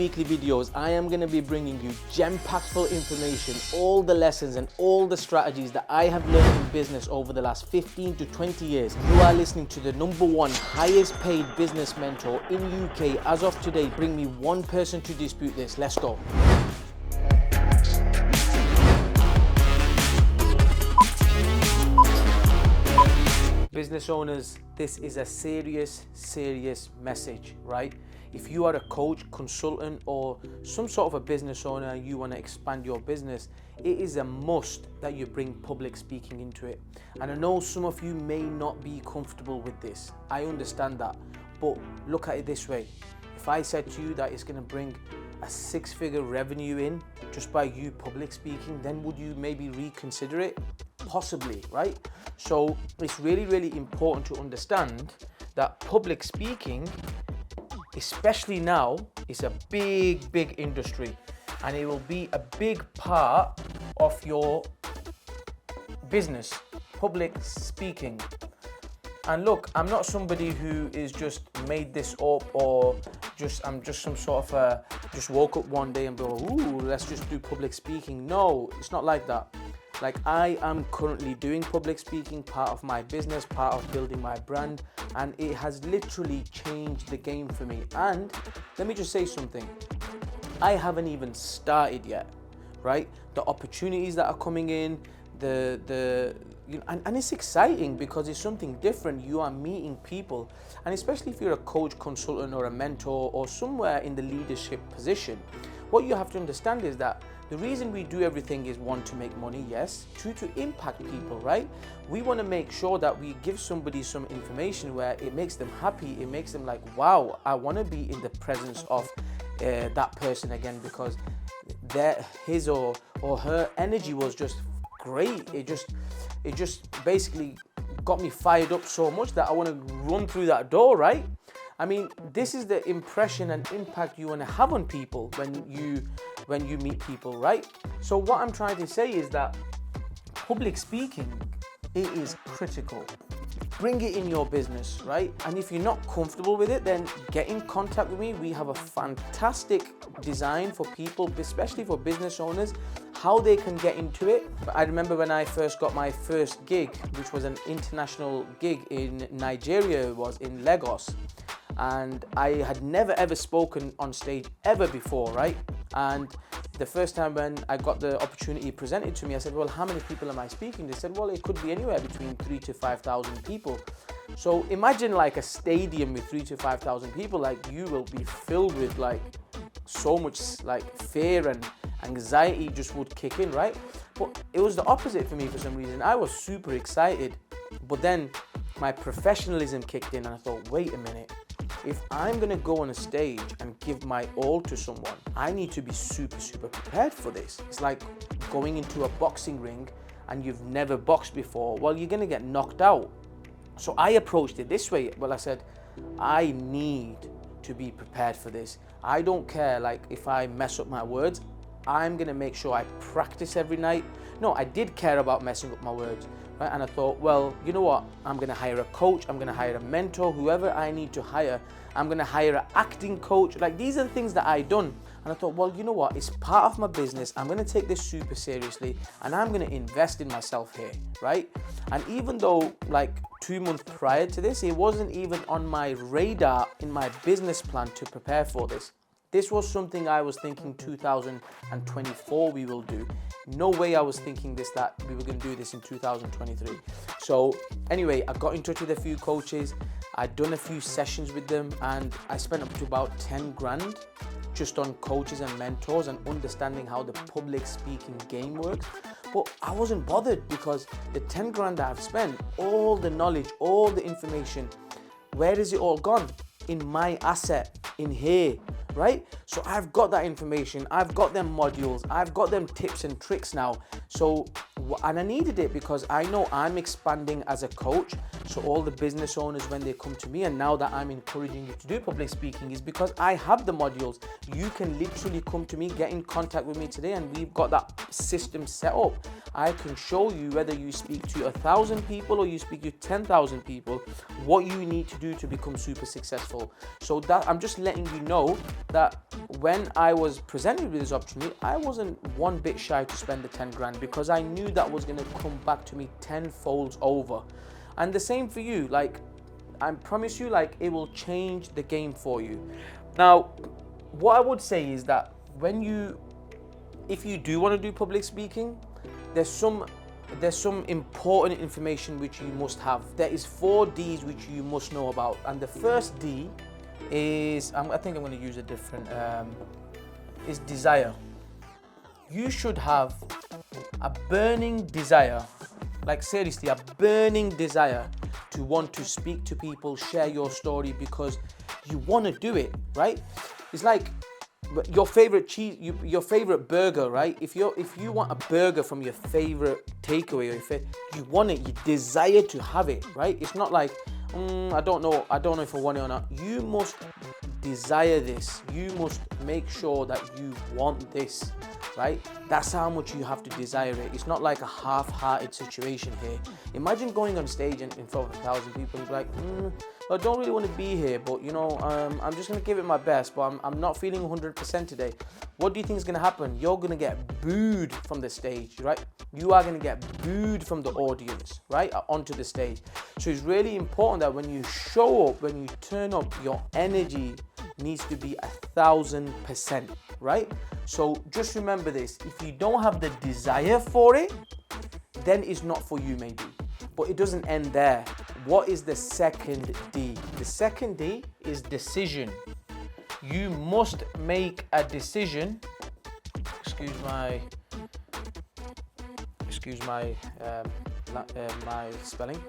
weekly videos, I am going to be bringing you gem-packed information, all the lessons and all the strategies that I have learned in business over the last 15 to 20 years. You are listening to the #1 highest paid business mentor in UK as of today. Bring me one person to dispute this. Let's go. Business owners, this is a serious message, right? If you are a coach, consultant, or some sort of a business owner and you want to expand your business, it is a must that you bring public speaking into it. And I know some of you may not be comfortable with this. I understand that. But look at it this way. If I said to you that it's going to bring a 6-figure revenue in just by you public speaking, then would you maybe reconsider it? Possibly, right? So it's really important to understand that public speaking, especially now, is a big industry, and it will be a big part of your business, public speaking. And look, I'm not somebody who is just made this up, or I'm just some sort of just woke up one day and go, ooh, let's just do public speaking. No, it's not like that. Like, I am currently doing public speaking, part of my business, part of building my brand, and it has literally changed the game for me. And let me just say something. I haven't even started yet, right? The opportunities that are coming in, and it's exciting because it's something different. You are meeting people, and especially if you're a coach, consultant, or a mentor, or somewhere in the leadership position, what you have to understand is that the reason we do everything is, 1, to make money, yes, 2, to impact people, right? We want to make sure that we give somebody some information where it makes them happy, it makes them like, wow, I want to be in the presence of that person again, because his or her energy was just great. It just basically got me fired up so much that I want to run through that door, right? I mean, this is the impression and impact you want to have on people when you meet people, right? So what I'm trying to say is that public speaking, it is critical. Bring it in your business, right? And if you're not comfortable with it, then get in contact with me. We have a fantastic design for people, especially for business owners, how they can get into it. I remember when I first got my first gig, which was an international gig in Nigeria, it was in Lagos. And I had never ever spoken on stage ever before, right? And the first time when I got the opportunity presented to me, I said, well, how many people am I speaking? They said, well, it could be anywhere between 3,000 to 5,000 people. So imagine like a stadium with 3,000 to 5,000 people, like you will be filled with like so much like fear and anxiety just would kick in, right? But it was the opposite for me for some reason. I was super excited, but then my professionalism kicked in and I thought, wait a minute. If I'm gonna go on a stage and give my all to someone, I need to be super prepared for this. It's like going into a boxing ring and you've never boxed before. Well, you're gonna get knocked out. So I approached it this way. Well, I said, I need to be prepared for this. I don't care like if I mess up my words. I'm gonna make sure I practice every night. No, I did care about messing up my words. Right? And I thought, well, you know what? I'm gonna hire a coach, I'm gonna hire a mentor, whoever I need to hire. I'm gonna hire an acting coach. Like, these are the things that I done. And I thought, well, you know what? It's part of my business. I'm gonna take this super seriously and I'm gonna invest in myself here, right? And even though like 2 months prior to this, it wasn't even on my radar in my business plan to prepare for this. This was something I was thinking 2024 we will do. No way I was thinking that we were going to do this in 2023. So anyway, I got in touch with a few coaches. I'd done a few sessions with them and I spent up to about 10 grand just on coaches and mentors and understanding how the public speaking game works. But I wasn't bothered because the 10 grand that I've spent, all the knowledge, all the information, where is it all gone? In my asset, in here. Right? So I've got that information, I've got them modules, I've got them tips and tricks now. So, and I needed it because I know I'm expanding as a coach. So all the business owners, when they come to me, and now that I'm encouraging you to do public speaking, is because I have the modules. You can literally come to me, get in contact with me today, and we've got that system set up. I can show you whether you speak to 1,000 people or you speak to 10,000 people, what you need to do to become super successful. So that I'm just letting you know that when I was presented with this opportunity, I wasn't one bit shy to spend the 10 grand because I knew that was going to come back to me tenfold over. And the same for you. Like, I promise you, like, it will change the game for you. Now, what I would say is that if you do want to do public speaking, there's some important information which you must have. There is 4 D's which you must know about, and the first D is, I think I'm going to use a different, is desire. You should have a burning desire, like seriously, a burning desire to want to speak to people, share your story, because you want to do it, right? It's like your favorite cheese, your favorite burger, right? If you want a burger from your favorite takeaway, or you want it, you desire to have it, right? It's not like, I don't know if I want it or not. You must desire this. You must make sure that you want this, right? That's how much you have to desire it. It's not like a half-hearted situation here. Imagine going on stage in front of 1,000 people and be like, I don't really want to be here, but you know, I'm just going to give it my best, but I'm not feeling 100% today. What do you think is going to happen? You're going to get booed from the stage, right? You are going to get booed from the audience, right? Onto the stage. So it's really important that when you show up, when you turn up, your energy needs to be 1,000%, right? So just remember this. If you don't have the desire for it, then it's not for you maybe. But it doesn't end there. What is the second D? The second D is decision. You must make a decision. Excuse my spelling.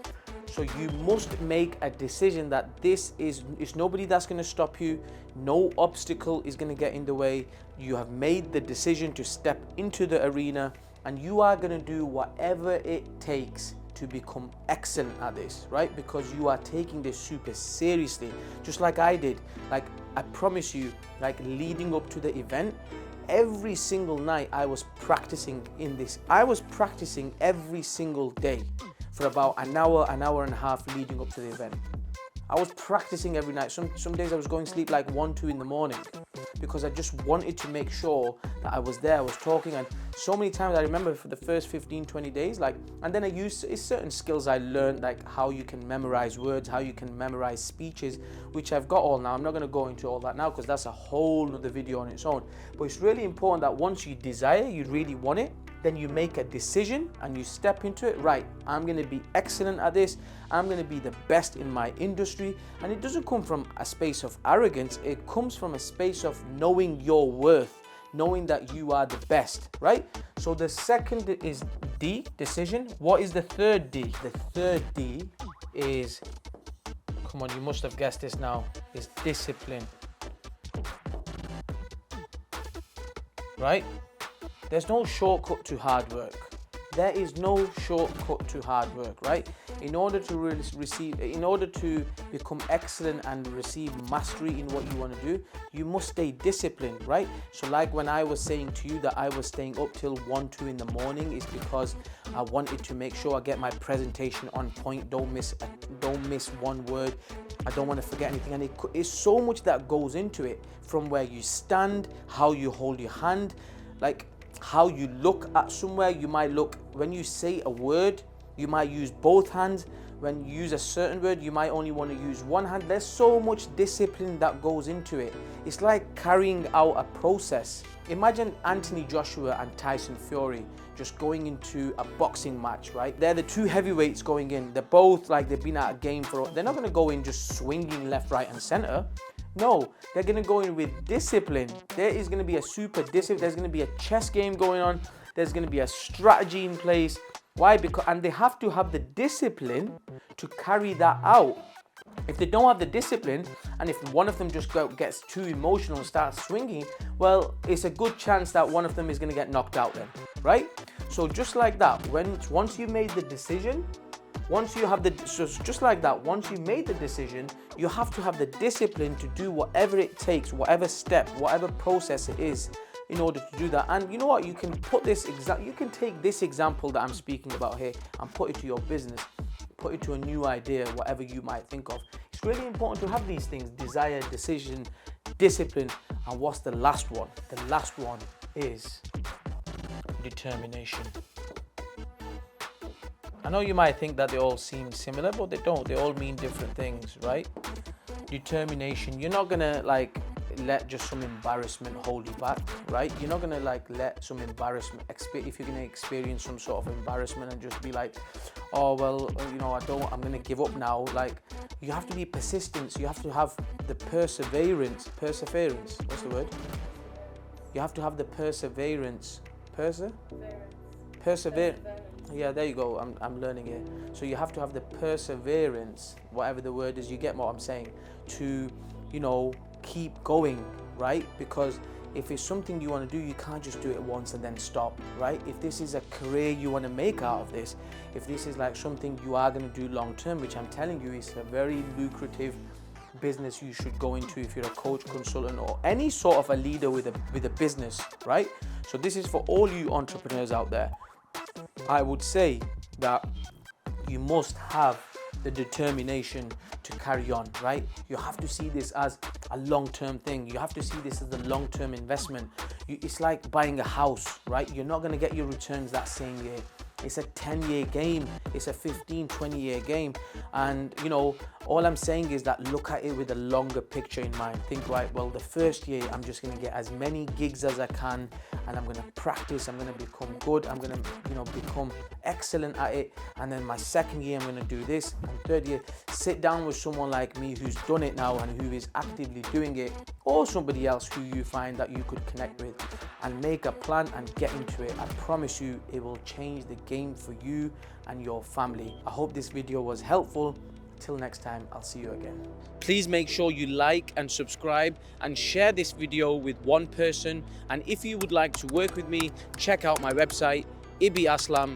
So you must make a decision that it's nobody that's going to stop you. No obstacle is going to get in the way. You have made the decision to step into the arena, and you are going to do whatever it takes to become excellent at this, right? Because you are taking this super seriously, just like I did. Like, I promise you, like, leading up to the event, every single night I was practicing in this. I was practicing every single day for about an hour and a half leading up to the event. I was practicing every night. Some days I was going to sleep like 1, 2 in the morning because I just wanted to make sure that I was there, I was talking. And so many times I remember for the first 15, 20 days, like, and then I used certain skills I learned, like how you can memorize words, how you can memorize speeches, which I've got all now. I'm not going to go into all that now because that's a whole nother video on its own. But it's really important that once you desire, you really want it, then you make a decision and you step into it. Right, I'm going to be excellent at this. I'm going to be the best in my industry. And it doesn't come from a space of arrogance. It comes from a space of knowing your worth, knowing that you are the best, right? So the second is D, decision. What is the third D? The third D is, come on, you must have guessed this now, is discipline, right? There's no shortcut to hard work. There is no shortcut to hard work, right? In order to become excellent and receive mastery in what you want to do, you must stay disciplined, right? So like when I was saying to you that I was staying up till 1, 2 in the morning, is because I wanted to make sure I get my presentation on point. Don't miss one word. I don't want to forget anything. And it's so much that goes into it, from where you stand, how you hold your hand, like how you look at somewhere. You might look, when you say a word, you might use both hands. When you use a certain word, you might only want to use one hand. There's so much discipline that goes into it. It's like carrying out a process. Imagine Anthony Joshua and Tyson Fury just going into a boxing match, right? They're the two heavyweights going in. They're both like they've been at a game for, they're not going to go in just swinging left, right, and center. No, they're going to go in with discipline. There is going to be a super discipline. There's going to be a chess game going on. There's going to be a strategy in place. Why? And they have to have the discipline to carry that out. If they don't have the discipline, and if one of them just gets too emotional and starts swinging, well, it's a good chance that one of them is going to get knocked out then, right? So just like that, once you made the decision, once you made the decision, you have to have the discipline to do whatever it takes, whatever step, whatever process it is, in order to do that. And you know what? You can take this example that I'm speaking about here and put it to your business, put it to a new idea, whatever you might think of. It's really important to have these things: desire, decision, discipline, And what's the last one? The last one is determination. I know you might think that they all seem similar, but they don't. They all mean different things, right? Determination. You're not gonna like let just some embarrassment hold you back, right? You're not gonna like let some embarrassment, if you're gonna experience some sort of embarrassment and just be like, oh well, you know, I'm gonna give up now. Like, you have to be persistent. So you have to have the perseverance. What's the word? You have to have the perseverance. Persevere. Yeah, there you go. I'm learning it. So you have to have the perseverance, whatever the word is. You get what I'm saying? To, you know, keep going, right? Because if it's something you want to do, you can't just do it once and then stop, right? If this is a career you want to make out of this, if this is like something you are going to do long term, which I'm telling you is a very lucrative business you should go into if you're a coach, consultant, or any sort of a leader with a business, right? So this is for all you entrepreneurs out there. I would say that you must have the determination to carry on, right? You have to see this as a long-term thing. You have to see this as a long-term investment. It's like buying a house, right? You're not going to get your returns that same year. It's a 10-year game. It's a 15, 20-year game. And, you know, all I'm saying is that look at it with a longer picture in mind. Think, right, well, the first year, I'm just going to get as many gigs as I can, and I'm going to practice. I'm going to become good. I'm going to, you know, become excellent at it. And then my second year, I'm going to do this. And third year, sit down with someone like me who's done it now and who is actively doing it, or somebody else who you find that you could connect with, and make a plan and get into it. I promise you, it will change the game for you and your family. I hope this video was helpful. Till next time, I'll see you again. Please make sure you like and subscribe and share this video with one person. And if you would like to work with me, check out my website, ibbyaslam.co.uk.